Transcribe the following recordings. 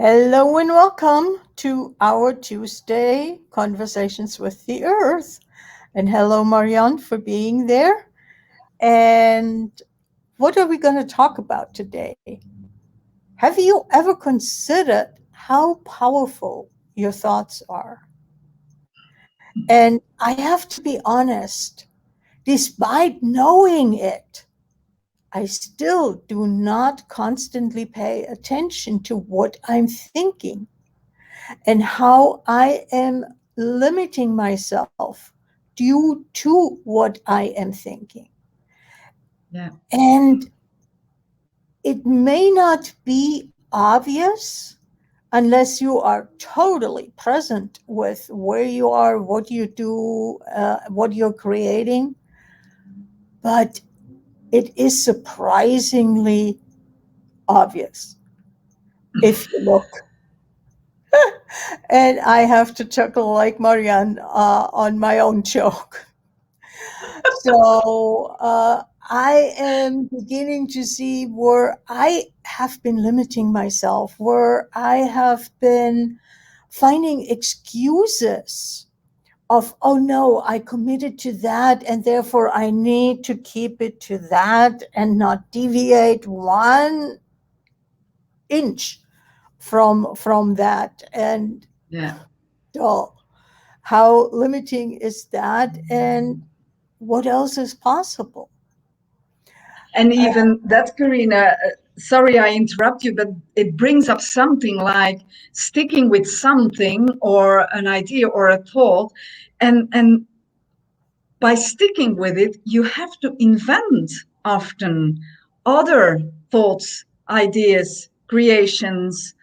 Hello and welcome to our Tuesday Conversations with the Earth. And hello, Marianne, for being there. And what are we going to talk about today? Have you ever considered how powerful your thoughts are? And I have to be honest, despite knowing it, I still do not constantly pay attention to what I'm thinking and how I am limiting myself due to what I am thinking. Yeah. And it may not be obvious unless you are totally present with where you are, what you do, what you're creating. But it is surprisingly obvious if you look. And I have to chuckle like Marianne on my own joke. So I am beginning to see where I have been limiting myself, where I have been finding excuses of, oh no, I committed to that, and therefore I need to keep it to that and not deviate 1 inch from that. And Yeah. oh, how limiting is that? And what else is possible? And even that, Corinna, sorry I interrupt you, but it brings up something like sticking with something or an idea or a thought. And by sticking with it, you have to invent often other thoughts, ideas, creations,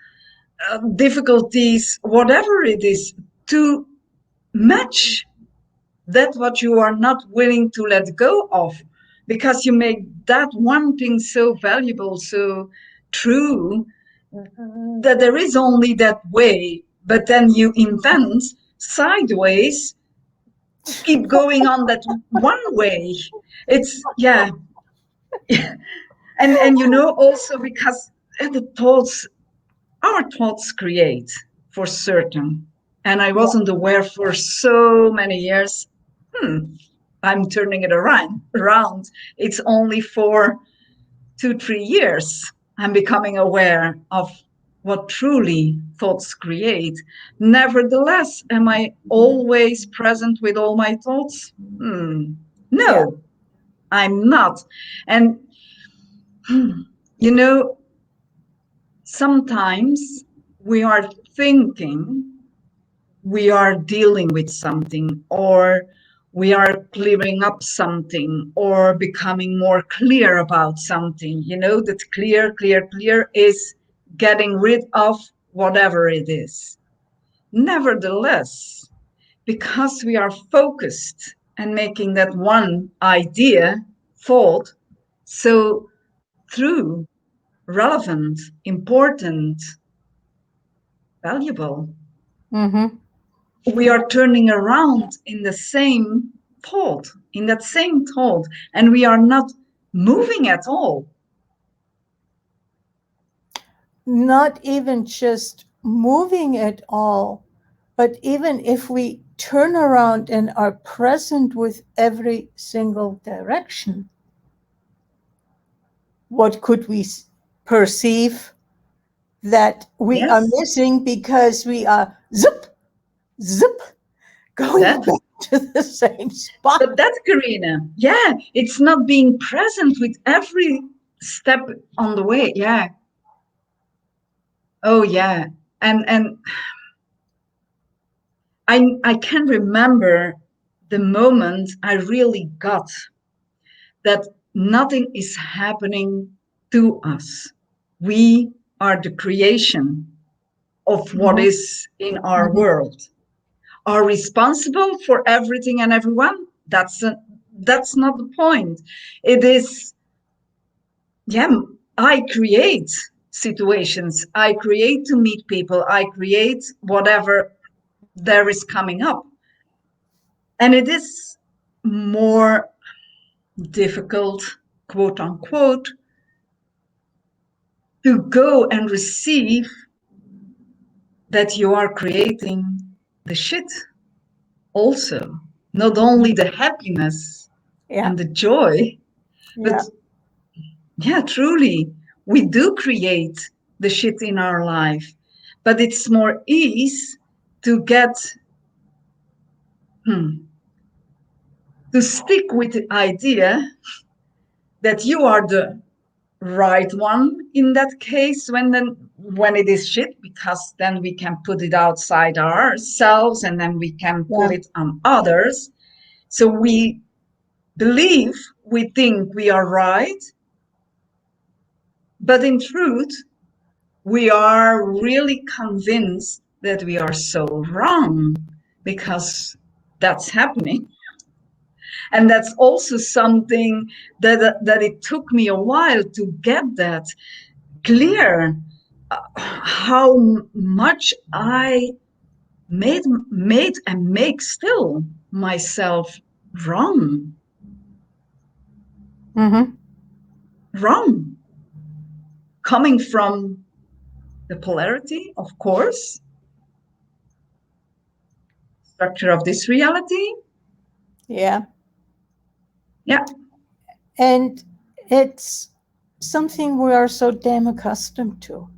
difficulties, whatever it is, to match that what you are not willing to let go of, because you make that one thing so valuable, so true, that there is only that way, but then you invent sideways to keep going on that one way. It's yeah. And also because the thoughts, our thoughts create, for certain. And I wasn't aware for so many years. I'm turning it around. It's only for 2-3 years I'm becoming aware of what truly thoughts create. Nevertheless, am I always present with all my thoughts? Yeah. No, I'm not. And you know, sometimes we are thinking we are dealing with something, or we are clearing up something, or becoming more clear about something. That clear is getting rid of whatever it is. Nevertheless, because we are focused and making that one idea, thought, so true, relevant, important, valuable, Mm-hmm. we are turning around in the same thought, in that same thought, and we are not moving at all. Not even just moving at all, but even if we turn around and are present with every single direction, what could we perceive that we are Yes, missing because we are zip, going that, back to the same spot? but that, Corinna, yeah, it's not being present with every step on the way. Yeah. Oh, yeah. And I can remember the moment I really got that nothing is happening to us. We are the creation of what Mhm. is in our Mhm. world. Are responsible for everything and everyone? That's not the point. It is, yeah, I create situations. I create to meet people. I create whatever there is coming up. And it is more difficult, quote unquote, to go and receive that you are creating the shit also, not only the happiness Yeah. and the joy, but Yeah. yeah, truly, we do create the shit in our life, but it's more ease to get, to stick with the idea that you are the right one in that case when it is shit, because then we can put it outside ourselves and then we can pull Yeah. it on others. So we believe, we think we are right, but in truth we are really convinced that we are so wrong, because that's happening. And that's also something that it took me a while to get that clear, how much I made and make still myself wrong, Mm-hmm. wrong, coming from the polarity, of course, structure of this reality. Yeah. Yeah, And it's something we are so damn accustomed to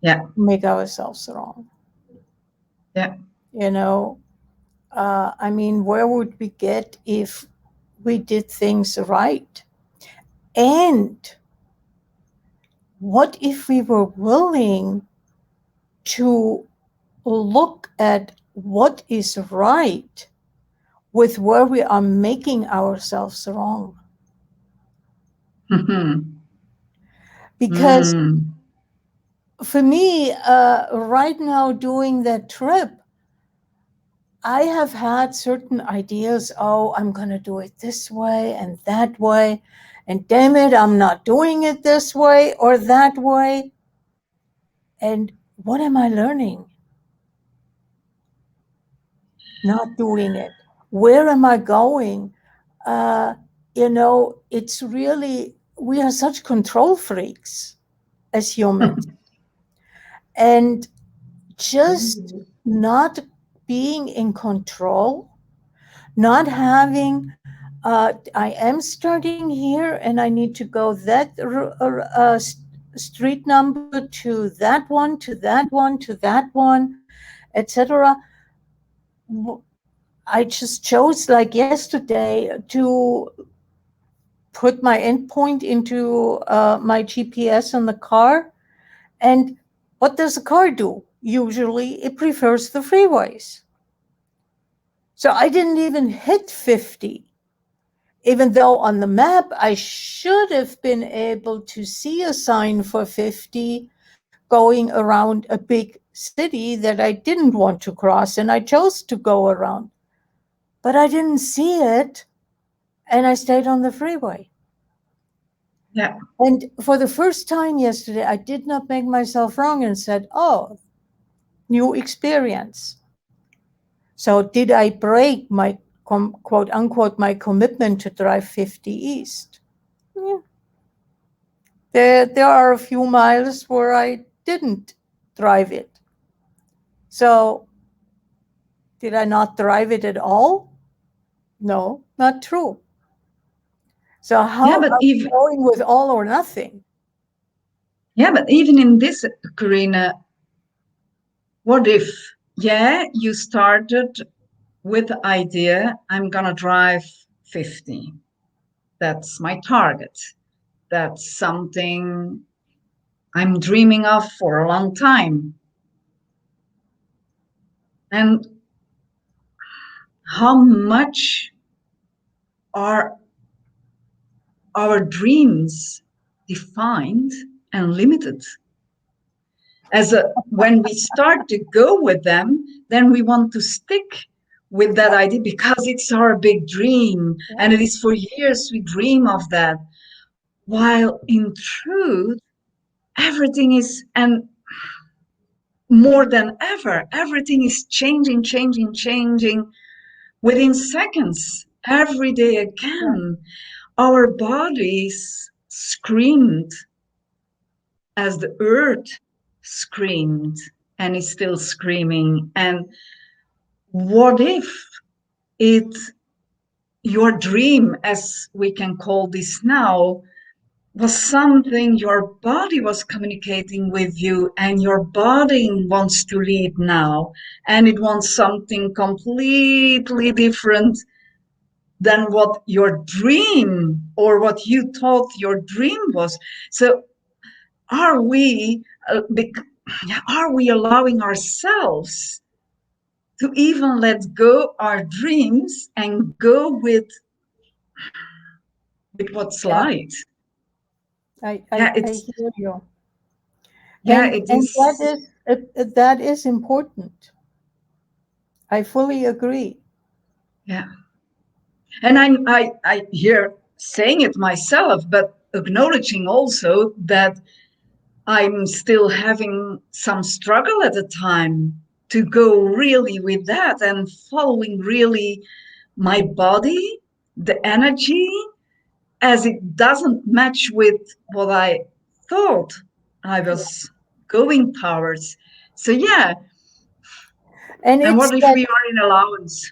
yeah, make ourselves wrong. yeah. You know, I mean, where would we get if we did things right? And what if we were willing to look at what is right with where we are making ourselves wrong? Because Mm. for me, right now doing that trip, I have had certain ideas. Oh, I'm going to do it this way and that way. And damn it, I'm not doing it this way or that way. And what am I learning? Not doing it. Where am I going? Uh, it's really, we are such control freaks as humans. And just not being in control, not having, I am starting here and I need to go that street number to that one, to that one, to that one, etc. I just chose, like yesterday, to put my endpoint into my GPS on the car. And what does a car do? Usually it prefers the freeways. So I didn't even hit 50, even though on the map I should have been able to see a sign for 50 going around a big city that I didn't want to cross, and I chose to go around. But I didn't see it, and I stayed on the freeway. Yeah, And for the first time yesterday, I did not make myself wrong and said, oh, new experience. So did I break my quote unquote my commitment to drive 50 east? Yeah. There are a few miles where I didn't drive it. So did I not drive it at all? No, not true. So yeah, how but are we even going with all or nothing? yeah, but even in this, Corinna, what if, yeah, you started with the idea, I'm gonna drive 50. That's my target. That's something I'm dreaming of for a long time. And how much are our dreams defined and limited? When we start to go with them, then we want to stick with that idea because it's our big dream, Yeah, and it is for years we dream of that. While in truth, everything is, and more than ever, everything is changing, changing, changing within seconds, every day yeah, again. Our bodies screamed as the earth screamed. and is still screaming. And what if it, your dream, as we can call this now, was something your body was communicating with you, and your body wants to lead now, and it wants something completely different than what your dream or what you thought your dream was. So are we uh, are we allowing ourselves to even let go our dreams and go with what's Yeah, light? I, Yeah, I, I it's hear you. yeah, it And is. that is important. I fully agree. Yeah, and I hear saying it myself, but acknowledging also that I'm still having some struggle at the time to go really with that and following really my body, the energy, as it doesn't match with what I thought I was going towards. So, yeah. And And it's what if that, we are in allowance?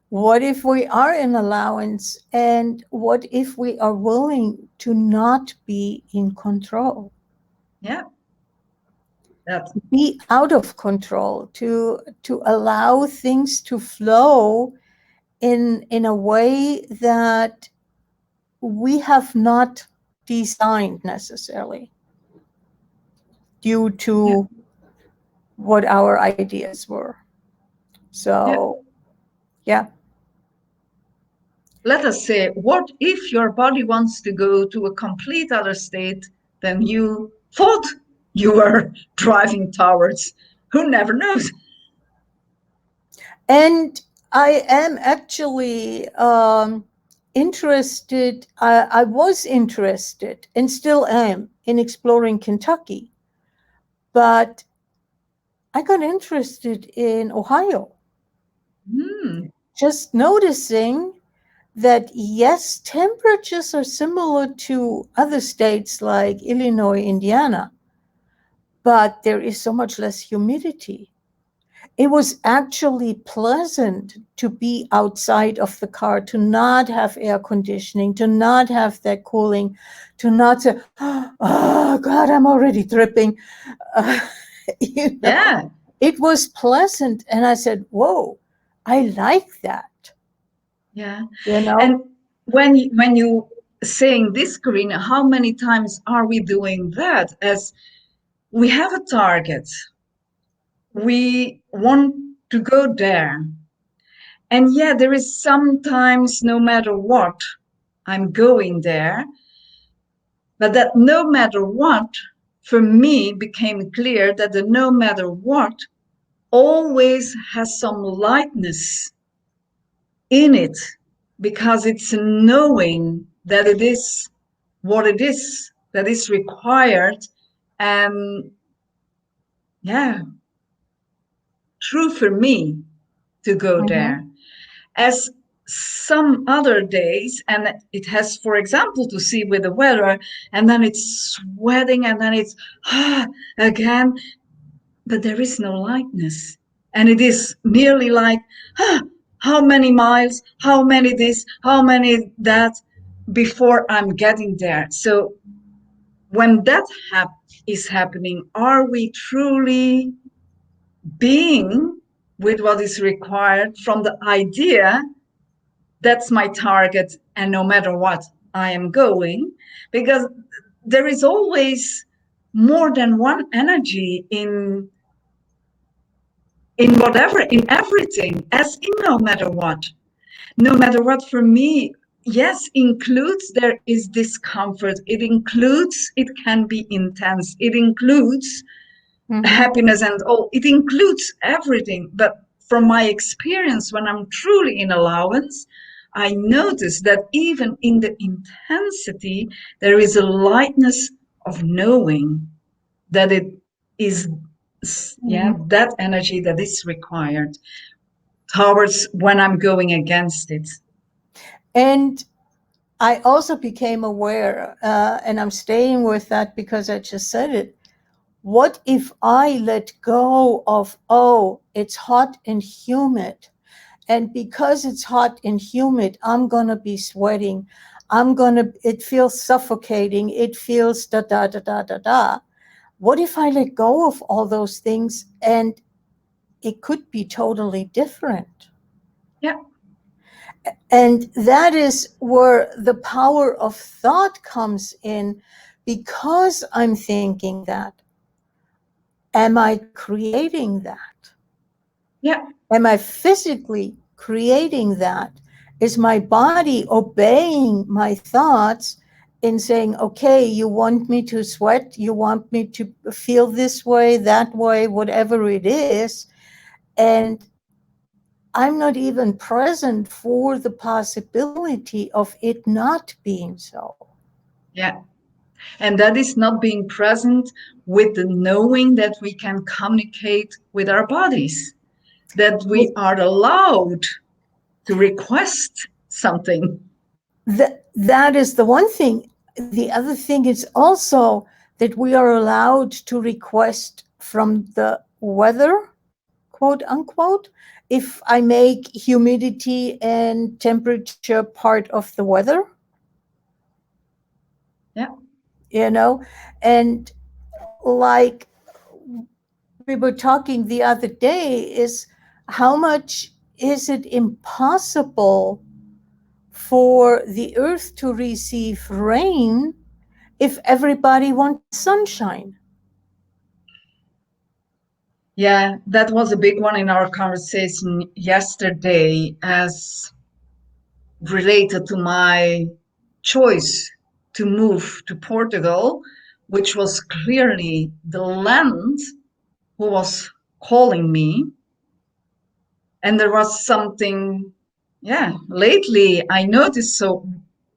what if we are in allowance, and what if we are willing to not be in control, Yeah, that. be out of control, to allow things to flow in a way that we have not designed necessarily, due Yeah, to what our ideas were. yeah. So, yeah. Let us say, what if your body wants to go to a complete other state than you thought you were driving towards? Who never knows? And I am actually interested, I was interested and still am in exploring Kentucky, but I got interested in Ohio, Hmm. just noticing that yes, temperatures are similar to other states like Illinois, Indiana, but there is so much less humidity. It was actually pleasant to be outside of the car, to not have air conditioning, to not have that cooling, to not say, oh God, I'm already dripping. Uh, you know, Yeah, it was pleasant. And I said, whoa, I like that, yeah. you know? And when you saying this, Corinna, how many times are we doing that? As we have a target, we want to go there, and yeah, there is sometimes no matter what, I'm going there. But that no matter what, for me, became clear that the no matter what always has some lightness in it, because it's knowing that it is what it is that is required. And yeah, true for me to go Mm-hmm. there. As some other days, and it has, for example, to see with the weather, and then it's sweating, and then it's again, but there is no lightness. And it is nearly like, ah, how many miles, how many this, how many that, before I'm getting there. So when that is happening, are we truly being with what is required from the idea that's my target, and no matter what, I am going? Because there is always more than one energy in whatever, in everything, as in no matter what. No matter what, for me, yes, includes there is discomfort. It includes, it can be intense. It includes Mm-hmm. happiness and all. It includes everything. But from my experience, when I'm truly in allowance, I notice that even in the intensity, there is a lightness of knowing that it is, yeah, Mm-hmm. that energy that is required towards when I'm going against it. And I also became aware, and I'm staying with that because I just said it. What if I let go of, oh, it's hot and humid, and because it's hot and humid, I'm going to be sweating. It feels suffocating. It feels da da da da da da. What if I let go of all those things and it could be totally different? Yeah. And that is where the power of thought comes in. Because I'm thinking that, am I creating that? Yeah. Am I physically creating that? Is my body obeying my thoughts in saying, okay, you want me to sweat, you want me to feel this way, that way, whatever it is, and I'm not even present for the possibility of it not being so. Yeah. And that is not being present with the knowing that we can communicate with our bodies, that we are allowed to request something. That is the one thing. The other thing is also that we are allowed to request from the weather, quote unquote, if I make humidity and temperature part of the weather. Yeah. And like we were talking the other day, is how much is it impossible for the earth to receive rain if everybody wants sunshine? Yeah, that was a big one in our conversation yesterday, as related to my choice to move to Portugal, which was clearly the land who was calling me. And there was something, yeah, lately I noticed, so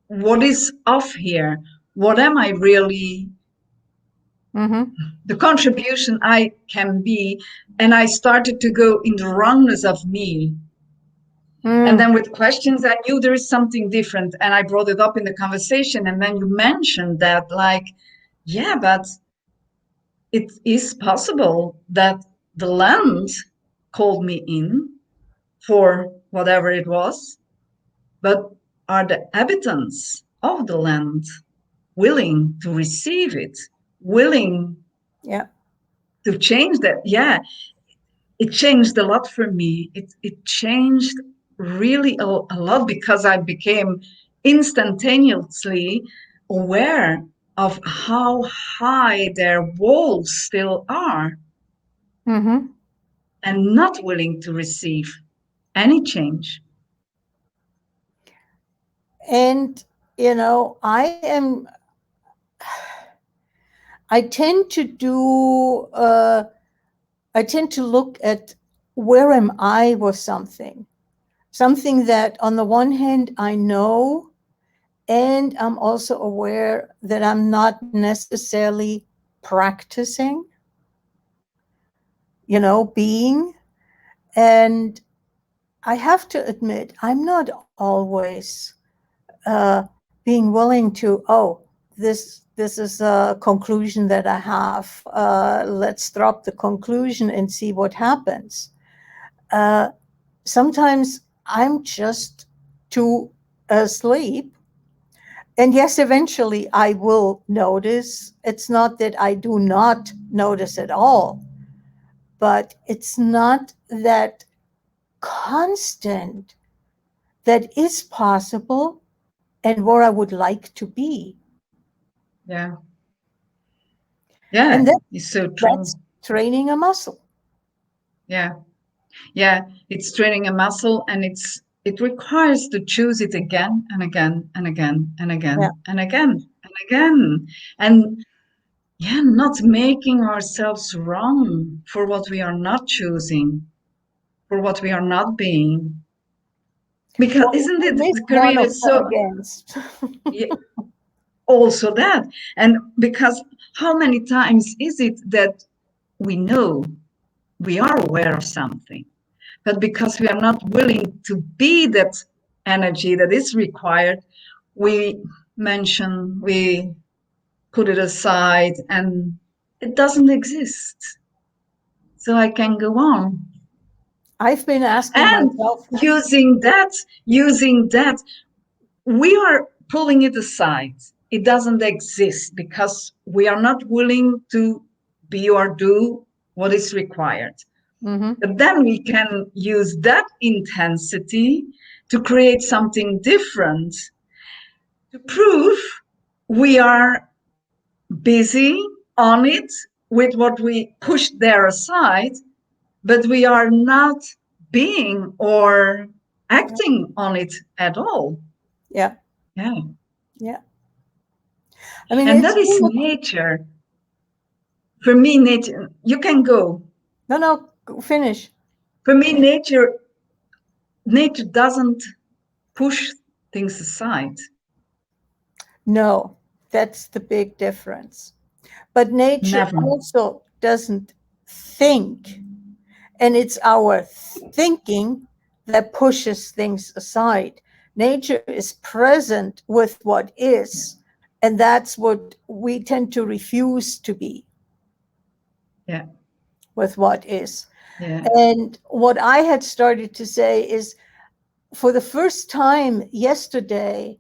what is off here? What am I really, Mm-hmm. the contribution I can be? And I started to go in the wrongness of me. And then with questions, I knew there is something different. And I brought it up in the conversation. And then you mentioned that, like, yeah, but it is possible that the land called me in for whatever it was, but are the inhabitants of the land willing to receive it, willing Yeah. to change that? Yeah, it changed a lot for me. It changed really a lot, because I became instantaneously aware of how high their walls still are, Mm-hmm. and not willing to receive any change. And I tend to do. I tend to look at where am I with something that on the one hand I know, and I'm also aware that I'm not necessarily practicing, being. And I have to admit, I'm not always being willing to, oh, this is a conclusion that I have. Let's drop the conclusion and see what happens. Sometimes I'm just too asleep. And yes, eventually I will notice. It's not that I do not notice at all, but it's not that constant that is possible and where I would like to be. Yeah. And Yeah, that, it's so that's true. training a muscle. Yeah. Yeah, it's training a muscle, and it requires to choose it again and again and again and Yeah. again and again and again. And yeah, not making ourselves wrong for what we are not choosing, for what we are not being. Because Well, isn't I it, missed one Corinna, of the so against. yeah, also that. And because how many times is it that we know, we are aware of something, but because we are not willing to be that energy that is required, we mention, we put it aside, and it doesn't exist. So I can go on. I've been asking And myself, using that, we are pulling it aside. It doesn't exist because we are not willing to be or do what is required. mm-hmm, But then we can use that intensity to create something different, to prove we are busy on it with what we pushed there aside, but we are not being or acting on it at all. yeah, Yeah. yeah. I mean, And it's that is nature. For me, nature, you can go. no, finish. For me, nature doesn't push things aside. No, that's the big difference. But nature Never. also doesn't think, and it's our thinking that pushes things aside. Nature is present with what is, and that's what we tend to refuse to be Yeah. with what is. Yeah. And what I had started to say is, for the first time yesterday,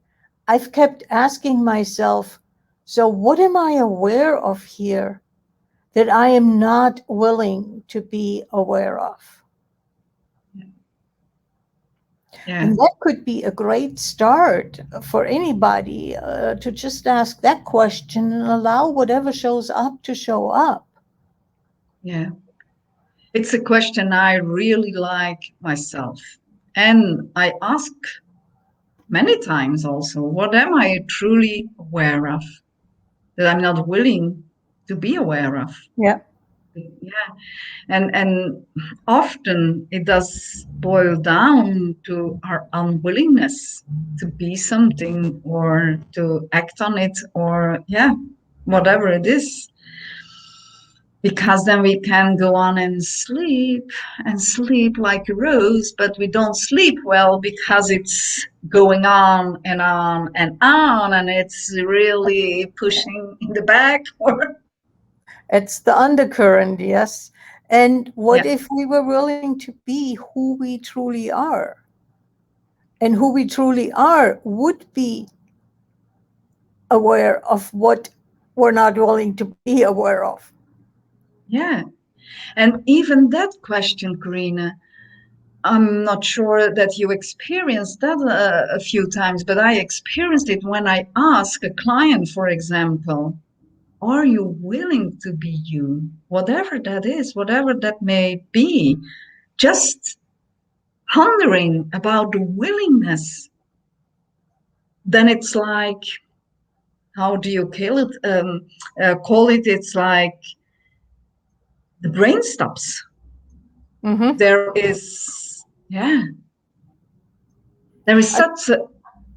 I've kept asking myself, so what am I aware of here that I am not willing to be aware of? Yeah. And that could be a great start for anybody to just ask that question and allow whatever shows up to show up. Yeah. It's a question I really like myself. And I ask many times also, what am I truly aware of that I'm not willing to be aware of? Yeah. Yeah. And often it does boil down to our unwillingness to be something or to act on it or yeah, whatever it is, because then we can go on and sleep like a rose, but we don't sleep well because it's going on and on and on, and it's really pushing in the back or It's the undercurrent, yes. And what yeah. if we were willing to be who we truly are? And who we truly are would be aware of what we're not willing to be aware of. Yeah. And even that question, Corinna, I'm not sure that you experienced that a few times, but I experienced it when I ask a client, for example, are you willing to be you? Whatever that is, whatever that may be, just pondering about the willingness. Then it's like, how do you kill it? Call it? It's like the brain stops. Mm-hmm. There is, yeah, there is such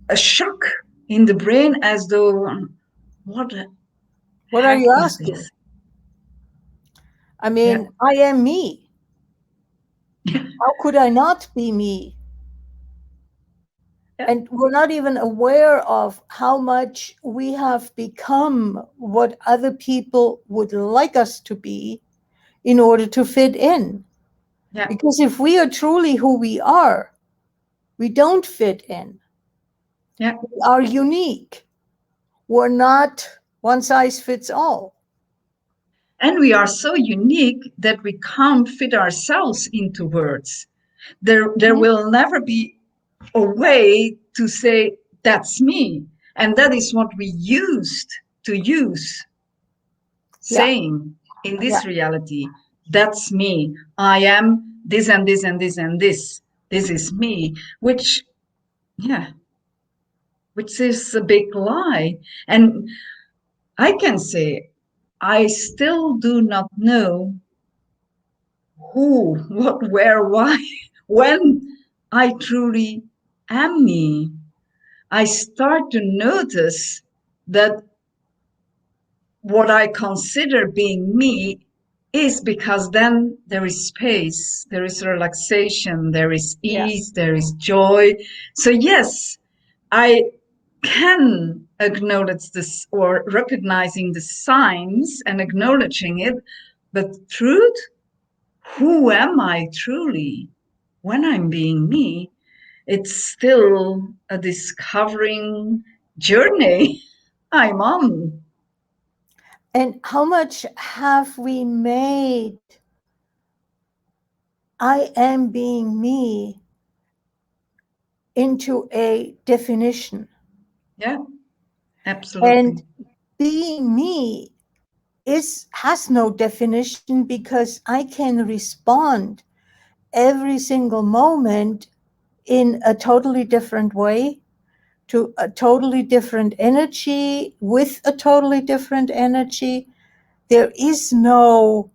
a shock in the brain as though, what the What are heck you is asking? this? I Yeah, mean, I am me. How could I not be me? yeah, And we're not even aware of how much we have become what other people would like us to be in order to fit in. yeah, Because if we are truly who we are, we don't fit in. yeah. We are unique. We're not one size fits all. And we are so unique that we can't fit ourselves into words. There Mhm. will never be a way to say, that's me. And that is what we used to use, Yeah, saying in yeah, this reality, that's me. I am this and this and this and this. This is me, which, yeah, which is a big lie. And I can say, I still do not know who, what, where, why, when I truly am me. I start to notice that what I consider being me is because then there is space, there is relaxation, there is yeah, ease, there is joy. So, yes, I can acknowledge this or recognizing the signs and acknowledging it. But truth, who am I truly when I'm being me? It's still a discovering journey I'm on. And how much have we made I am being me into a definition? Yeah, absolutely. And being me has no definition because I can respond every single moment in a totally different way, to a totally different energy, with a totally different energy. There is no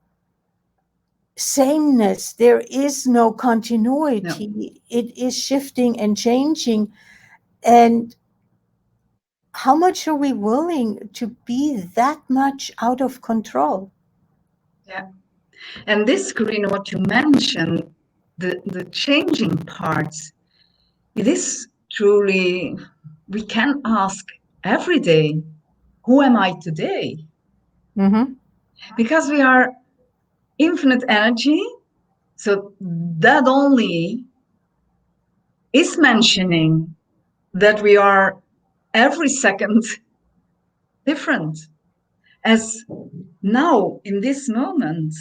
sameness, there is no No. continuity. It is shifting and changing. And how much are we willing to be that much out of control? Yeah. And this, Corinna, what you mentioned, the changing parts, it is truly, we can ask every day, who am I today? Mm-hmm. Because we are infinite energy. So that only is mentioning that we are every second different. As now, in this moment,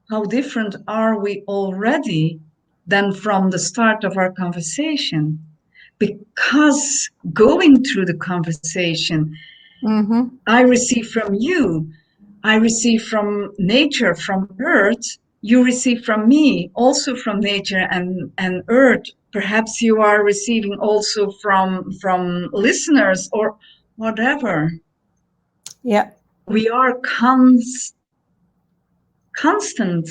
how different are we already than from the start of our conversation? Because going through the conversation, Mm-hmm. I receive from you, I receive from nature, from earth, you receive from me, also from nature and earth. Perhaps you are receiving also from listeners or whatever. Yeah. We are constant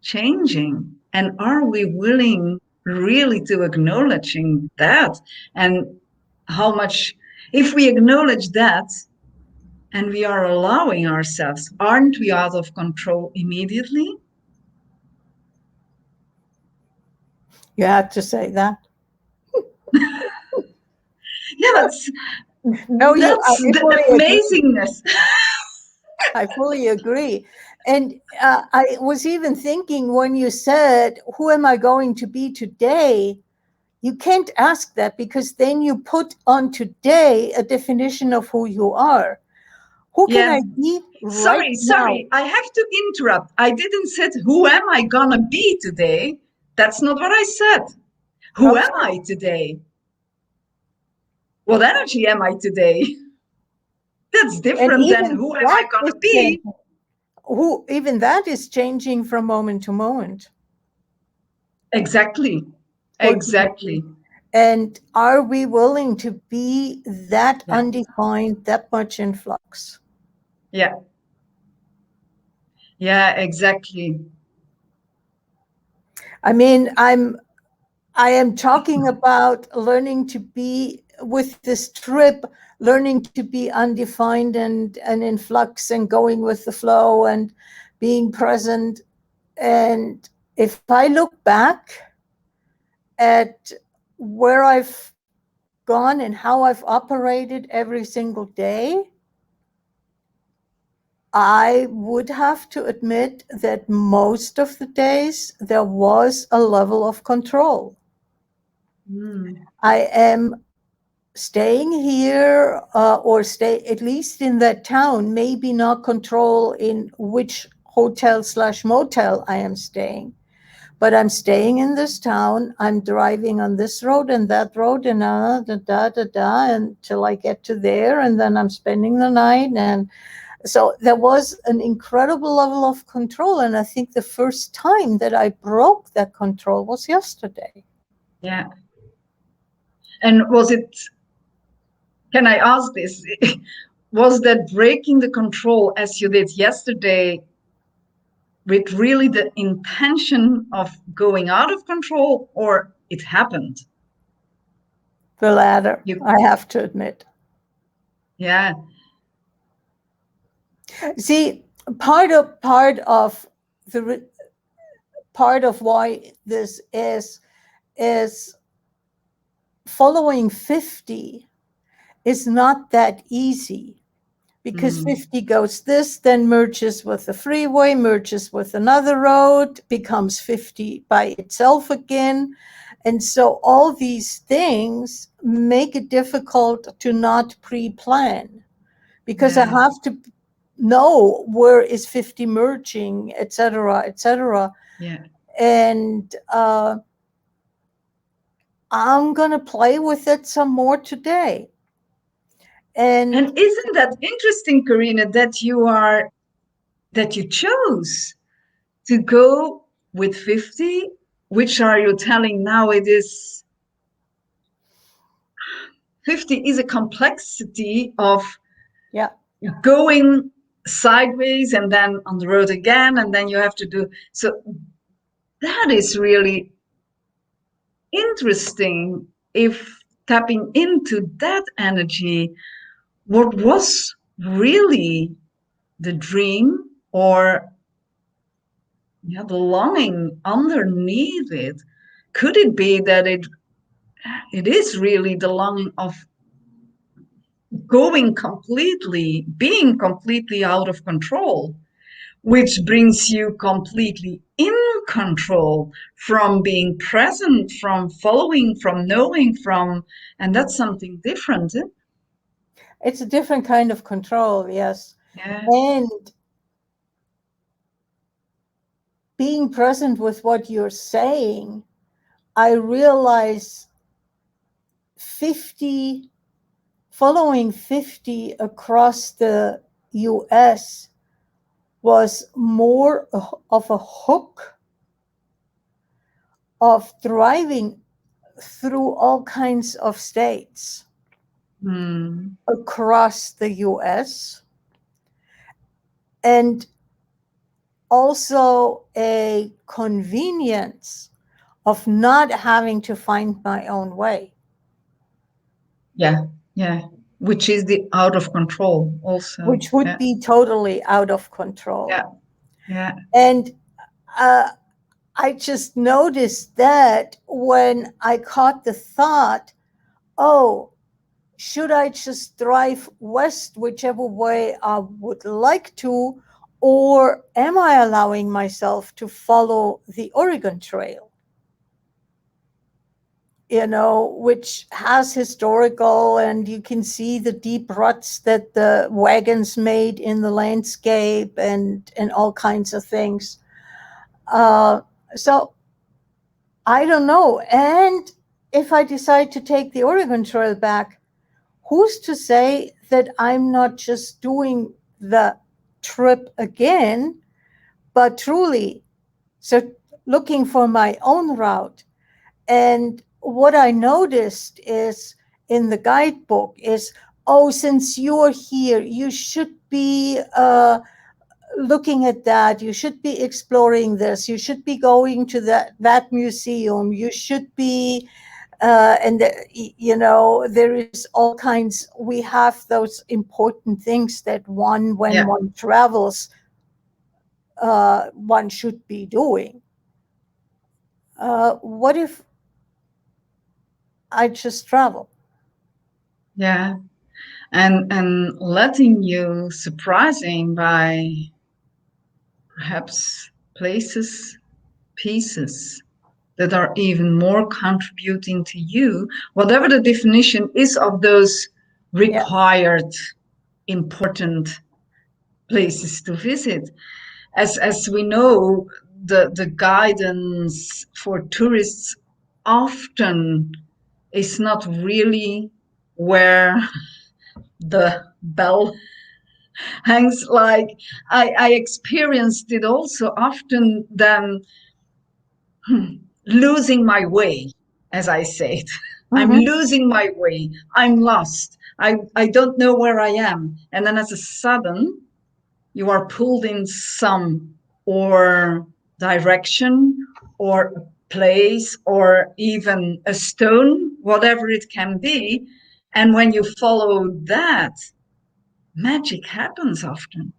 changing. And are we willing really to acknowledging that? And how much, if we acknowledge that and we are allowing ourselves, aren't we out of control immediately? You had to say that. Yeah, No, that's I the fully agree. amazingness. I fully agree. And I was even thinking when you said, who am I going to be today? You can't ask that because then you put on today a definition of who you are. Who can Yeah. I be right now? Sorry, I have to interrupt. I didn't say, who am I gonna be today? That's not what I said. Who am Okay. I today? What energy am I today? That's And different than even who am I that is gonna be? changing. Even that is changing from moment to moment. Exactly. Ultimately. Exactly. And are we willing to be that Yeah. undefined, that much in flux? Yeah. Yeah, exactly. I mean, I am talking about learning to be with this trip, learning to be undefined and in flux and going with the flow and being present. And if I look back at where I've gone and how I've operated every single day, I would have to admit that most of the days there was a level of control. Mm. I am staying here or stay at least in that town, maybe not control in which hotel slash motel I am staying, but I'm staying in this town. I'm driving on this road and that road and until I get to there, and then I'm spending the night. And so there was an incredible level of control. And I think the first time that I broke that control was yesterday. Yeah. And was it, can I ask this? Was that breaking the control as you did yesterday with really the intention of going out of control, or it happened? The latter, You, I have to admit. yeah, See, part of the part of why this is following 50 is not that easy, because 50 goes this, then merges with the freeway, merges with another road, becomes 50 by itself again. And so all these things make it difficult to not pre-plan, because I have to know where is 50 merging, etc., etc. Yeah. And I'm going to play with it some more today. And isn't that interesting, Corinna, that you chose to go with 50, which are you telling now it is 50 is a complexity of yeah, going sideways and then on the road again, and then you have to do so. That is really interesting. If tapping into that energy, what was really the dream, or the longing underneath it? Could it be that it is really the longing of being completely out of control, which brings you completely in control, from being present, from following, from knowing, and that's something different. Eh? it's a different kind of control, yes. Yeah. And being present with what you're saying, I realize 50, following 50 across the US was more of a hook of driving through all kinds of states across the US, and also a convenience of not having to find my own way. Yeah, yeah. Which is the out of control also. Which would Yeah, be totally out of control. yeah, yeah, And I just noticed that when I caught the thought, oh, should I just drive west, whichever way I would like to, or am I allowing myself to follow the Oregon Trail? Which has historical, and you can see the deep ruts that the wagons made in the landscape, and all kinds of things. So I don't know. And if I decide to take the Oregon Trail back, who's to say that I'm not just doing the trip again, but truly so looking for my own route? And what I noticed is in the guidebook is, oh, since you're here, you should be looking at that. You should be exploring this. You should be going to that museum. You should be, there is all kinds. We have those important things that when yeah, one travels, one should be doing. What if I just travel? yeah. And letting you surprising by perhaps places, pieces that are even more contributing to you, whatever the definition is of those Yeah. required important places to visit. As we know, the guidance for tourists often is not really where the bell hangs. Like I experienced it also often, then losing my way, as I said. I'm Mm-hmm. losing my way. I'm lost. I don't know where I am. And then as a sudden, you are pulled in some or direction or a place or even a stone, whatever it can be. And when you follow that, magic happens often.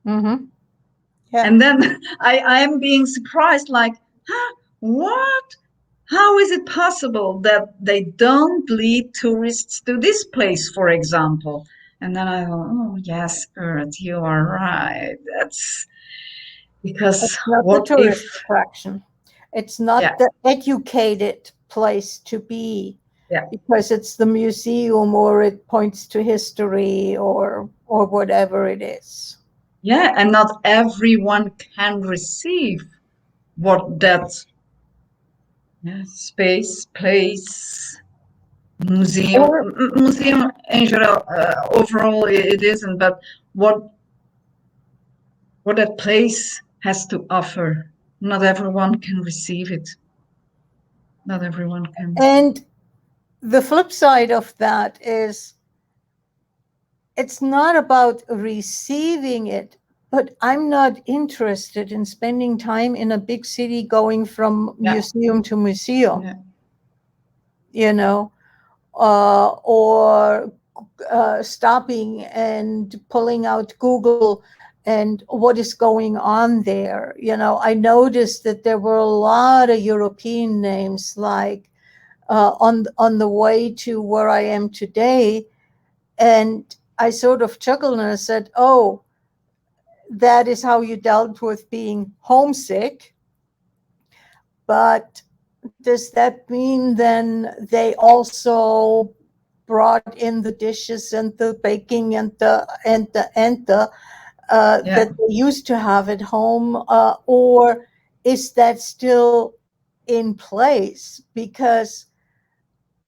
Mm-hmm. Yeah. And then I am being surprised, like, huh, what? How is it possible that they don't lead tourists to this place, for example? And then I thought, oh, yes, Earth, you are right. That's because It's not the what if, tourist attraction. It's yeah, not the educated place to be yeah, because it's the museum or it points to history or whatever it is. yeah, and not everyone can receive what that, yeah, space, place, museum, Or museum in general, overall it isn't, but what that place has to offer. Not everyone can receive it. Not everyone can. and the flip side of that is it's not about receiving it, but I'm not interested in spending time in a big city going from Yeah, museum to museum, yeah, you know, or stopping and pulling out Google and what is going on there. You know, I noticed that there were a lot of European names like on the way to where I am today, and I sort of chuckled and I said, "Oh, that is how you dealt with being homesick." But does that mean then they also brought in the dishes and the baking and the yeah, that they used to have at home, or is that still in place? Because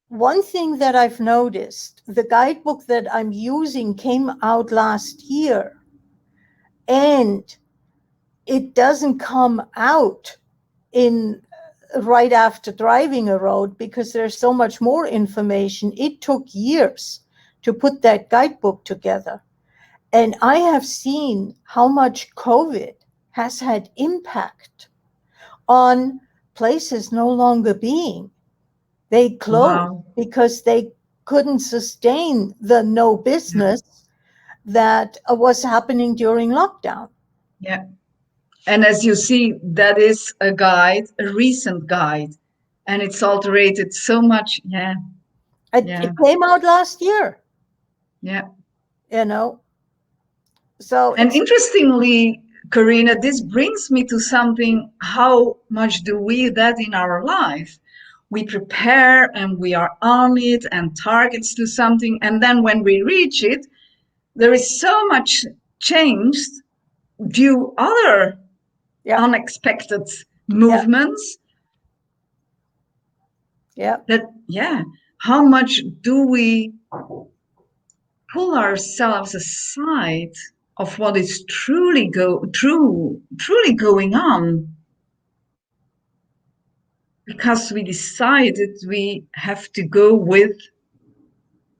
one thing that I've noticed, the guidebook that I'm using came out last year, and it doesn't come out in right after driving a road because there's so much more information. It took years to put that guidebook together. And I have seen how much COVID has had impact on places no longer being. They closed wow, because they couldn't sustain the no yeah, business that was happening during lockdown. yeah. And as you see, that is a guide, a recent guide, and it's alterated so much. Yeah, It yeah, came out last year, yeah. you know. So And it's interestingly, Corinna, this brings me to something. How much do we that in our life? We prepare and we are on it and targets to something. And then when we reach it, there is so much changed due other yeah, unexpected yeah, movements yeah. that, yeah, how much do we pull ourselves aside of what is truly going on because we decided we have to go with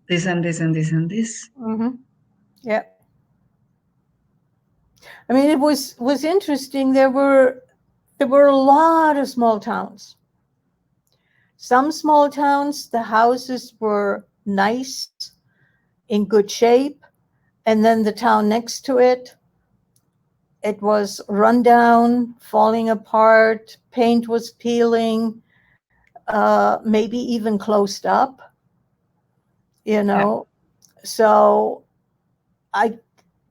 this and this and this and this. Hmm. Yeah. I mean, it was interesting. There were a lot of small towns. Some small towns, the houses were nice, in good shape, and then the town next to it, it was run down, falling apart, paint was peeling, maybe even closed up, you Yeah, know. So I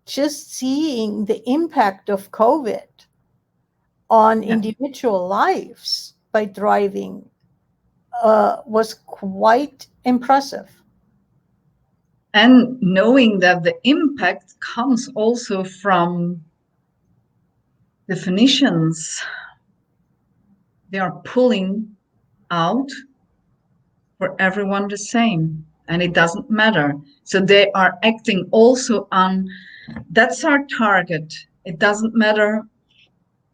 just seeing the impact of COVID on yeah. individual lives by driving was quite impressive. And knowing that the impact comes also from definitions they are pulling out for everyone the same. And it doesn't matter. So they are acting also on that's our target. It doesn't matter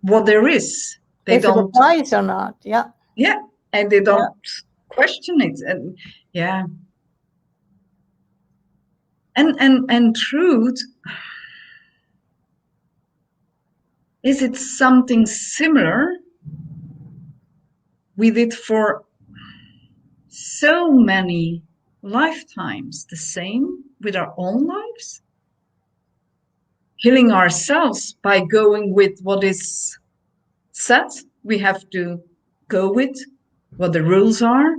what there is. They If it don't, applies or not, yeah, yeah, and they yeah. don't question it. And yeah. And truth, is it something similar we did for so many lifetimes, the same with our own lives? Healing ourselves by going with what is said we have to go with. what the rules are,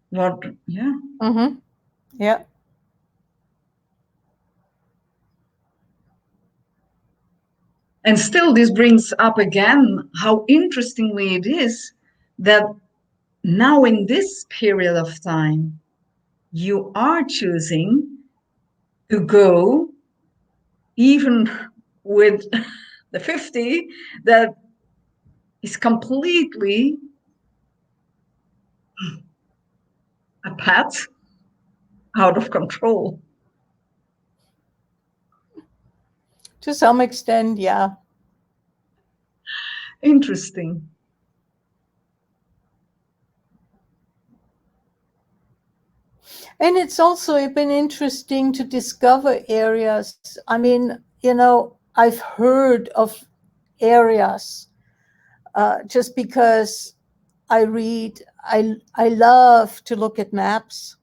what, yeah. Mm-hmm. Yeah. And still, this brings up again how interestingly it is that now in this period of time, you are choosing to go even with the 50 that is completely a path out of control. To some extent, yeah. Interesting. And it's also been interesting to discover areas. I mean, I've heard of areas just because I read, I love to look at maps,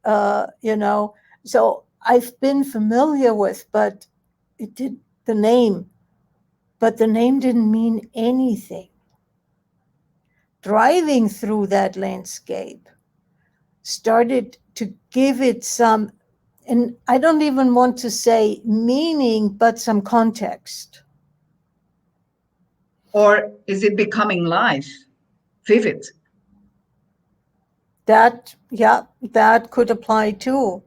so I've been familiar with, but it did the name, but the name didn't mean anything. Driving through that landscape started to give it some, and I don't even want to say meaning, but some context. Or is it becoming live, vivid? That could apply too.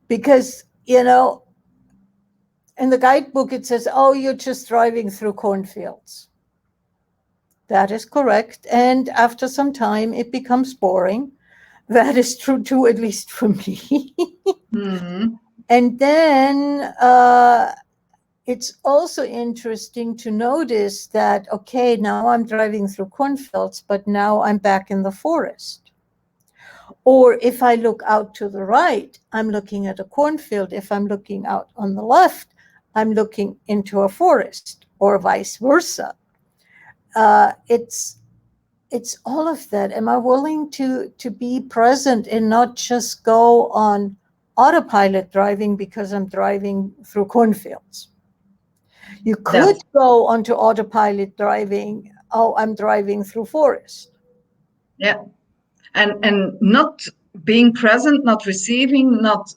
Because, in the guidebook it says, oh, you're just driving through cornfields. That is correct. And after some time, it becomes boring. That is true too, at least for me. Mm-hmm. And then it's also interesting to notice that, okay, now I'm driving through cornfields, but now I'm back in the forest. Or if I look out to the right, I'm looking at a cornfield. If I'm looking out on the left, I'm looking into a forest, or vice versa. It's all of that. Am I willing to be present and not just go on autopilot driving because I'm driving through cornfields? You could go onto autopilot driving. Oh, I'm driving through forest. Yeah, and not being present, not receiving, not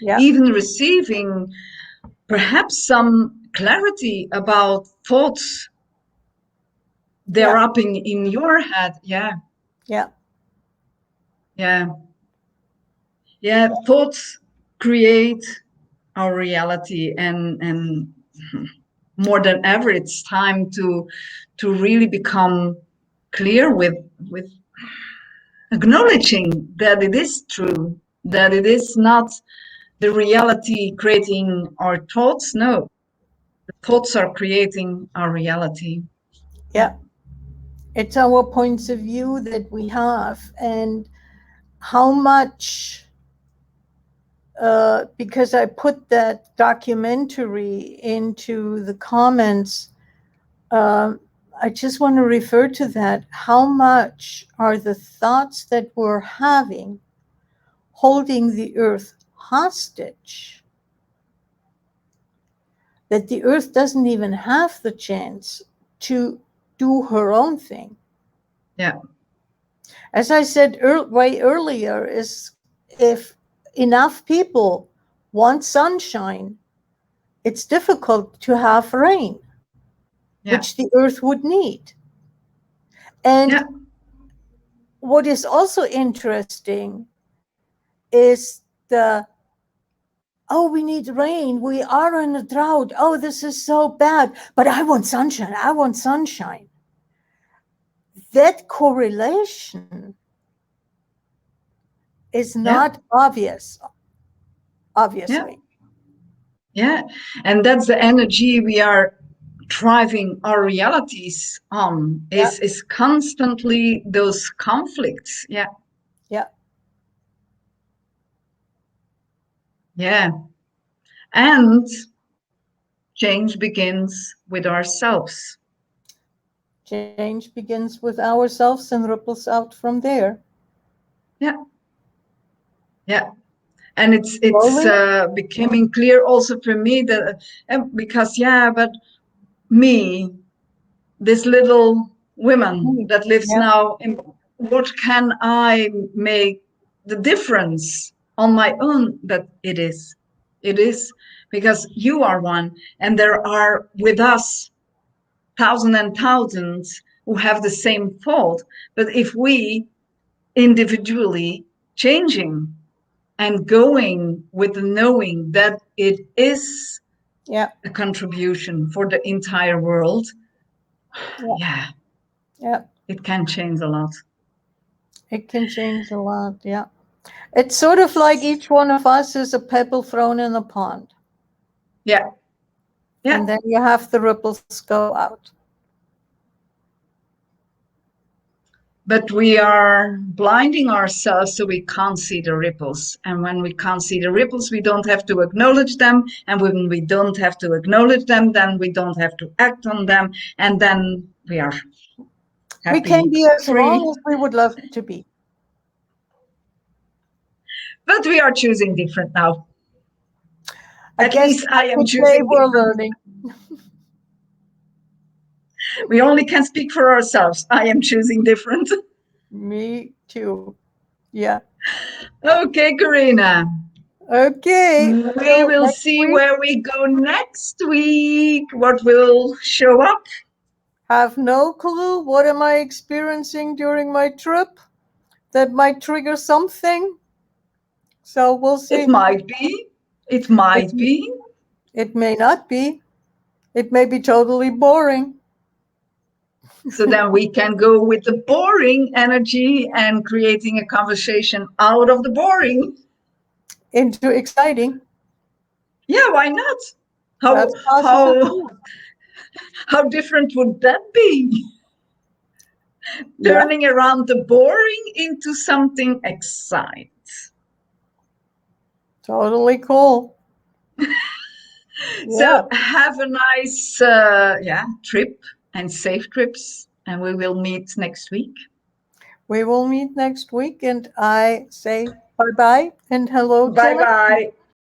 even receiving perhaps some clarity about thoughts they're up in your head. Yeah. Yeah. Yeah. Yeah. Thoughts create our reality, and more than ever, it's time to really become clear with acknowledging that it is true, that it is not the reality creating our thoughts. No, the thoughts are creating our reality. Yeah. It's our points of view that we have, and how much, because I put that documentary into the comments, I just want to refer to that. How much are the thoughts that we're having holding the earth hostage? That the earth doesn't even have the chance to do her own thing. Yeah. As I said way earlier, is if enough people want sunshine, it's difficult to have rain, which the earth would need. And what is also interesting is oh, we need rain. We are in a drought. Oh, this is so bad. But I want sunshine. I want sunshine. That correlation is not obvious, obviously. Yeah. And that's the energy we are driving our realities on, is constantly those conflicts. Yeah. Yeah. Yeah. And change begins with ourselves. Change begins with ourselves and ripples out from there. Yeah. Yeah. And it's becoming clear also for me that because but me, this little woman Mm. that lives Yeah. now in what can I make the difference on my own? But it is because you are one, and there are with us thousands and thousands who have the same thought. But if we individually changing and going with the knowing that it is Yeah. a contribution for the entire world, Yeah. yeah, Yeah. it can change a lot. It can change a lot. Yeah. It's sort of like each one of us is a pebble thrown in a pond. Yeah, yeah. And then you have the ripples go out. But we are blinding ourselves so we can't see the ripples. And when we can't see the ripples, we don't have to acknowledge them. And when we don't have to acknowledge them, then we don't have to act on them. And then we are We can happy, be as free. wrong as we would love to be. But we are choosing different now. I At guess least I I am could say choosing we're different. learning. We only can speak for ourselves. I am choosing different. Me too. Yeah. Okay, Corinna. Okay. We Till will next see week. where we go next week. What will show up? Have no clue. What am I experiencing during my trip that might trigger something? So we'll It see. might be. It It, might be. it may not be. It may be totally boring. So then we can go with the boring energy and creating a conversation out of the boring. Into exciting. Yeah, why not? How That's possible how too. how different would that be? Yeah. Turning around the boring into something exciting. Totally cool. So Yeah. have a nice trip and safe trips, and we will meet next week. We will meet next week, and I say bye bye and hello Bye till next week. bye.